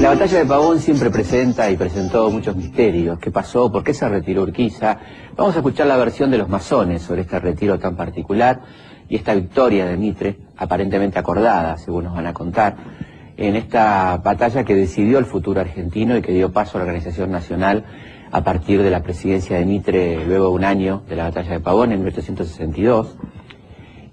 La batalla de Pavón siempre presenta y presentó muchos misterios. ¿Qué pasó? ¿Por qué se retiró Urquiza? Vamos a escuchar la versión de los masones sobre este retiro tan particular y esta victoria de Mitre, aparentemente acordada, según nos van a contar, en esta batalla que decidió el futuro argentino y que dio paso a la organización nacional a partir de la presidencia de Mitre, luego de un año de la batalla de Pavón en 1862.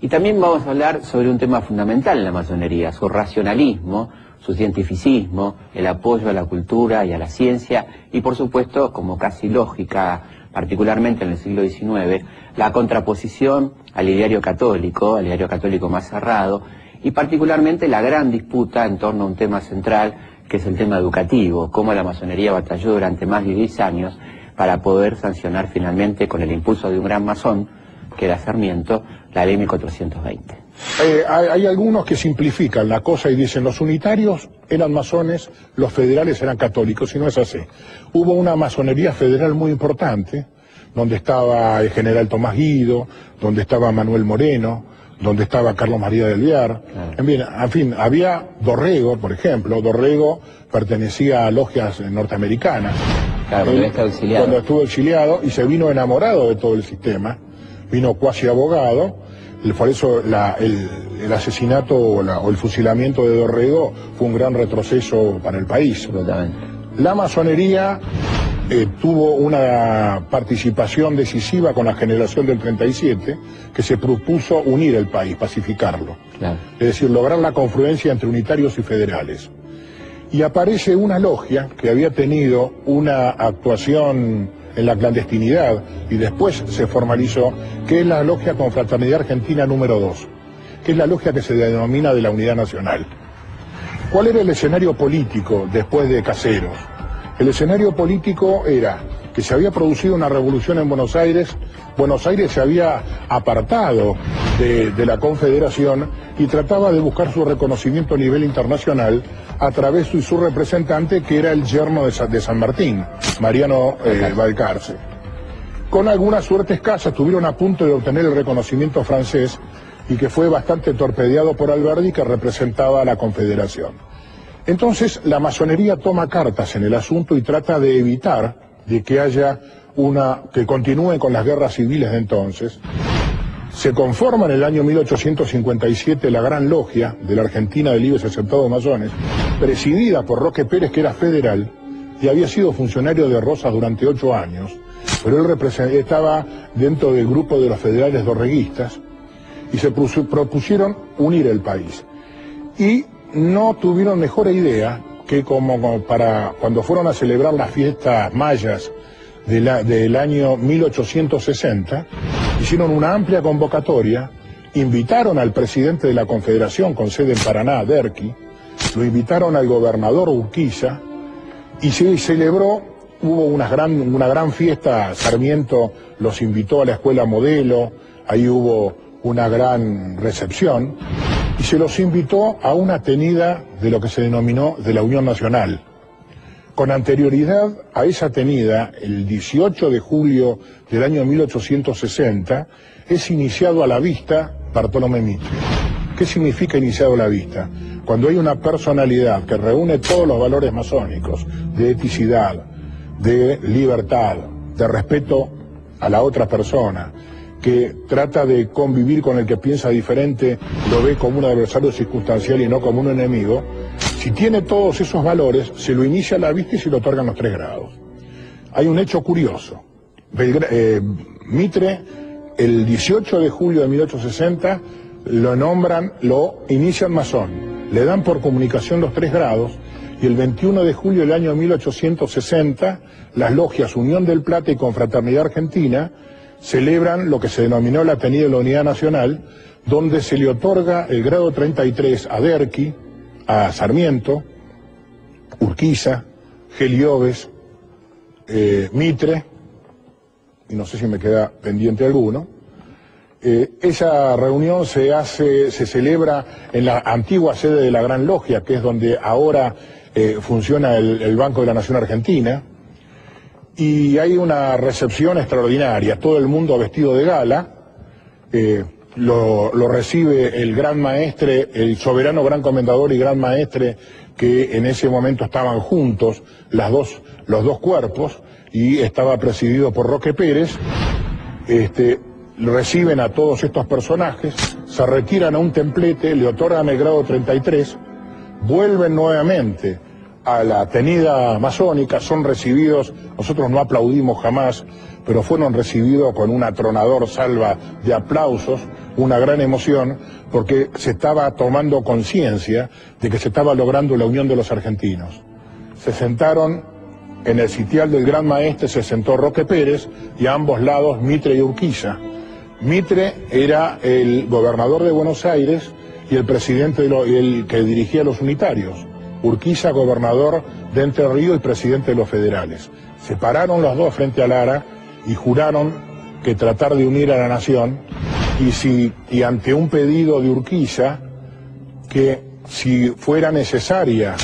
Y también vamos a hablar sobre un tema fundamental en la masonería, su racionalismo, su cientificismo, el apoyo a la cultura y a la ciencia y, por supuesto, como casi lógica, particularmente en el siglo XIX, la contraposición al ideario católico más cerrado, y particularmente la gran disputa en torno a un tema central, que es el tema educativo, cómo la masonería batalló durante más de 10 años para poder sancionar finalmente, con el impulso de un gran masón, que era Sarmiento, la ley 1420. Hay algunos que simplifican la cosa y dicen los unitarios eran masones, los federales eran católicos, y no es así. Hubo una masonería federal muy importante, donde estaba el general Tomás Guido, donde estaba Manuel Moreno, donde estaba Carlos María del Viar. Claro. En fin, había Dorrego, por ejemplo. Dorrego pertenecía a logias norteamericanas. Claro, cuando estuvo exiliado y se vino enamorado de todo el sistema, vino cuasi abogado. Por eso el asesinato o el fusilamiento de Dorrego fue un gran retroceso para el país. Absolutamente. La masonería tuvo una participación decisiva con la generación del 37, que se propuso unir el país, pacificarlo. Claro. Es decir, lograr la confluencia entre unitarios y federales. Y aparece una logia que había tenido una actuación en la clandestinidad y después se formalizó, que es la Logia Confraternidad Argentina número 2, que es la logia que se denomina de la Unidad Nacional. ¿Cuál era el escenario político después de Caseros? El escenario político era que se había producido una revolución en Buenos Aires se había apartado de la Confederación y trataba de buscar su reconocimiento a nivel internacional a través de su representante, que era el yerno de San Martín, Mariano Balcarce. Con alguna suerte escasa estuvieron a punto de obtener el reconocimiento francés y que fue bastante torpedeado por Alberdi, que representaba a la Confederación. Entonces la masonería toma cartas en el asunto y trata de evitar de que haya que continúen con las guerras civiles de entonces. Se conforma en el año 1857 la Gran Logia de la Argentina de Libres Aceptados Masones, presidida por Roque Pérez, que era federal y había sido funcionario de Rosas durante 8 años, pero él estaba dentro del grupo de los federales dorreguistas, y se propusieron unir el país. Y no tuvieron mejor idea que como para cuando fueron a celebrar las fiestas mayas del año 1860, hicieron una amplia convocatoria, invitaron al presidente de la Confederación con sede en Paraná, Derqui, lo invitaron al gobernador Urquiza, y se celebró, hubo una gran fiesta. Sarmiento los invitó a la escuela modelo, ahí hubo una gran recepción, y se los invitó a una tenida de lo que se denominó de la Unión Nacional. Con anterioridad a esa tenida, el 18 de julio del año 1860, es iniciado a la vista Bartolomé Mitre. ¿Qué significa iniciado a la vista? Cuando hay una personalidad que reúne todos los valores masónicos, de eticidad, de libertad, de respeto a la otra persona, que trata de convivir con el que piensa diferente, lo ve como un adversario circunstancial y no como un enemigo. Si tiene todos esos valores, se lo inicia a la vista y se le otorgan los 3 grados. Hay un hecho curioso. Mitre, el 18 de julio de 1860, lo inician masón, le dan por comunicación los 3 grados, y el 21 de julio del año 1860, las logias Unión del Plata y Confraternidad Argentina celebran lo que se denominó la tenida de la Unidad Nacional, donde se le otorga el grado 33 a Derqui, a Sarmiento, Urquiza, Gelioves, Mitre, y no sé si me queda pendiente alguno. Esa reunión se celebra en la antigua sede de la Gran Logia, que es donde ahora funciona el Banco de la Nación Argentina, y hay una recepción extraordinaria, todo el mundo vestido de gala. Lo recibe el gran maestre, el soberano gran comendador y gran maestre que en ese momento estaban juntos los dos cuerpos, y estaba presidido por Roque Pérez. Reciben a todos estos personajes, se retiran a un templete, le otorgan el grado 33, vuelven nuevamente a la tenida masónica, son recibidos, nosotros no aplaudimos jamás, pero fueron recibidos con un atronador salva de aplausos, una gran emoción, porque se estaba tomando conciencia de que se estaba logrando la unión de los argentinos. Se sentaron en el sitial del Gran Maestre, se sentó Roque Pérez, y a ambos lados Mitre y Urquiza. Mitre era el gobernador de Buenos Aires y el presidente, el que dirigía los unitarios. Urquiza, gobernador de Entre Ríos y presidente de los federales. Se pararon los dos frente a Lara y juraron que tratar de unir a la nación, y ante un pedido de Urquiza, que si fuera necesaria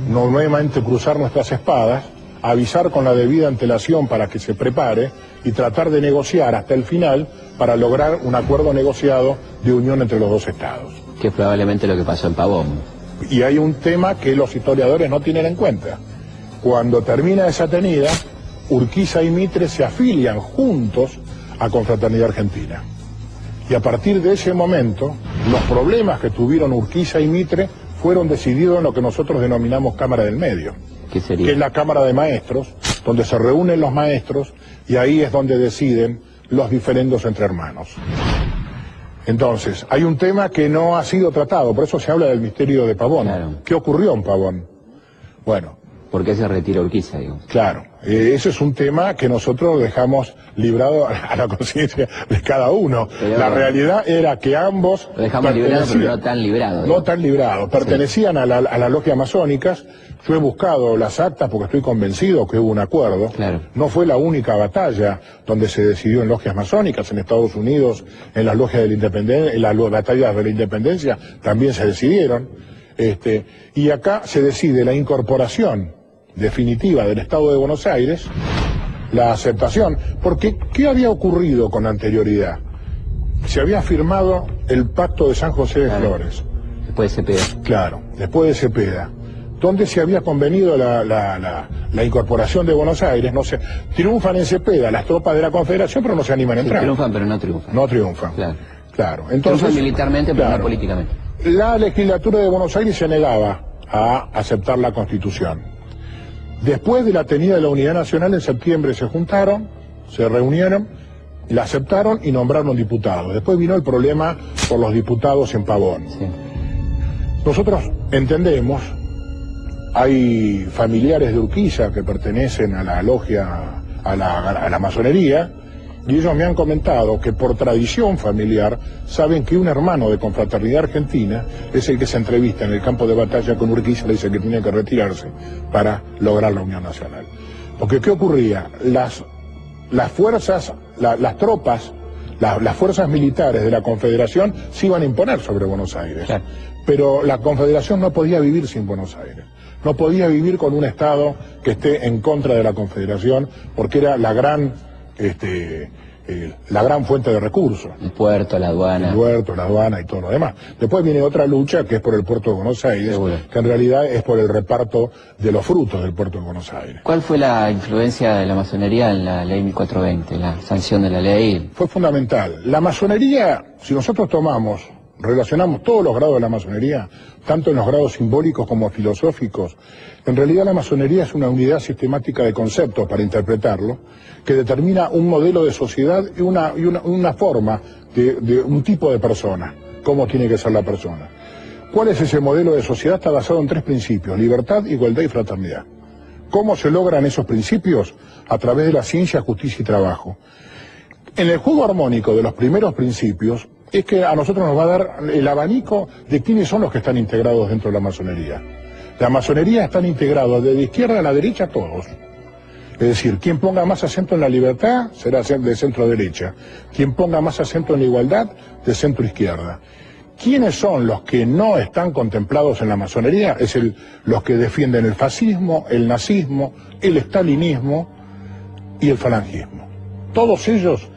nuevamente cruzar nuestras espadas, avisar con la debida antelación para que se prepare y tratar de negociar hasta el final para lograr un acuerdo negociado de unión entre los dos estados. Que es probablemente lo que pasó en Pavón. Y hay un tema que los historiadores no tienen en cuenta. Cuando termina esa tenida, Urquiza y Mitre se afilian juntos a Confraternidad Argentina. Y a partir de ese momento, los problemas que tuvieron Urquiza y Mitre fueron decididos en lo que nosotros denominamos Cámara del Medio. ¿Qué sería? Que es la Cámara de Maestros, donde se reúnen los maestros, y ahí es donde deciden los diferendos entre hermanos. Entonces, hay un tema que no ha sido tratado, por eso se habla del misterio de Pavón. Claro. ¿Qué ocurrió en Pavón? Bueno. ¿Por qué se retira Urquiza, digo? Claro, ese es un tema que nosotros dejamos librado a la conciencia de cada uno. Pero la realidad era que ambos... Lo dejamos librado, pero no tan librado. No tan librado. Pertenecían sí. a las logias masónicas. Yo he buscado las actas porque estoy convencido que hubo un acuerdo. Claro. No fue la única batalla donde se decidió en logias masónicas. En Estados Unidos, en las logias de la independencia, en las batallas de la independencia, también se decidieron. Y acá se decide la incorporación definitiva del Estado de Buenos Aires, la aceptación, porque ¿qué había ocurrido con anterioridad? Se había firmado el Pacto de San José de Flores. Después de Cepeda. Claro, después de Cepeda, donde se había convenido la incorporación de Buenos Aires. No sé, triunfan en Cepeda las tropas de la Confederación, pero no se animan a entrar. Sí, triunfan, pero no triunfan. No triunfan. Claro. Entonces, triunfan militarmente, pero no políticamente. La legislatura de Buenos Aires se negaba a aceptar la Constitución. Después de la tenida de la Unidad Nacional, en septiembre se juntaron, se reunieron, la aceptaron y nombraron diputados. Después vino el problema por los diputados en Pavón. Sí. Nosotros entendemos, hay familiares de Urquiza que pertenecen a la logia, a la masonería, y ellos me han comentado que por tradición familiar saben que un hermano de Confraternidad Argentina es el que se entrevista en el campo de batalla con Urquiza y le dice que tiene que retirarse para lograr la Unión Nacional. Porque ¿qué ocurría? Las fuerzas, las tropas, las fuerzas militares de la Confederación se iban a imponer sobre Buenos Aires. Claro. Pero la Confederación no podía vivir sin Buenos Aires. No podía vivir con un Estado que esté en contra de la Confederación, porque era la gran fuente de recursos. El puerto, la aduana. El puerto, la aduana y todo lo demás. Después viene otra lucha que es por el puerto de Buenos Aires, seguro, que en realidad es por el reparto de los frutos del puerto de Buenos Aires. ¿Cuál fue la influencia de la masonería en la ley 1420, la sanción de la ley? Fue fundamental. La masonería, si nosotros relacionamos todos los grados de la masonería, tanto en los grados simbólicos como filosóficos, en realidad la masonería es una unidad sistemática de conceptos para interpretarlo, que determina un modelo de sociedad y una forma de un tipo de persona, cómo tiene que ser la persona. ¿Cuál es ese modelo de sociedad? Está basado en 3 principios: libertad, igualdad y fraternidad. ¿Cómo se logran esos principios? A través de la ciencia, justicia y trabajo. En el juego armónico de los primeros principios es que a nosotros nos va a dar el abanico de quiénes son los que están integrados dentro de la masonería. La masonería están integrados de izquierda a la derecha todos. Es decir, quien ponga más acento en la libertad será de centro derecha. Quien ponga más acento en la igualdad, de centro izquierda. ¿Quiénes son los que no están contemplados en la masonería? Es los que defienden el fascismo, el nazismo, el estalinismo y el falangismo. Todos ellos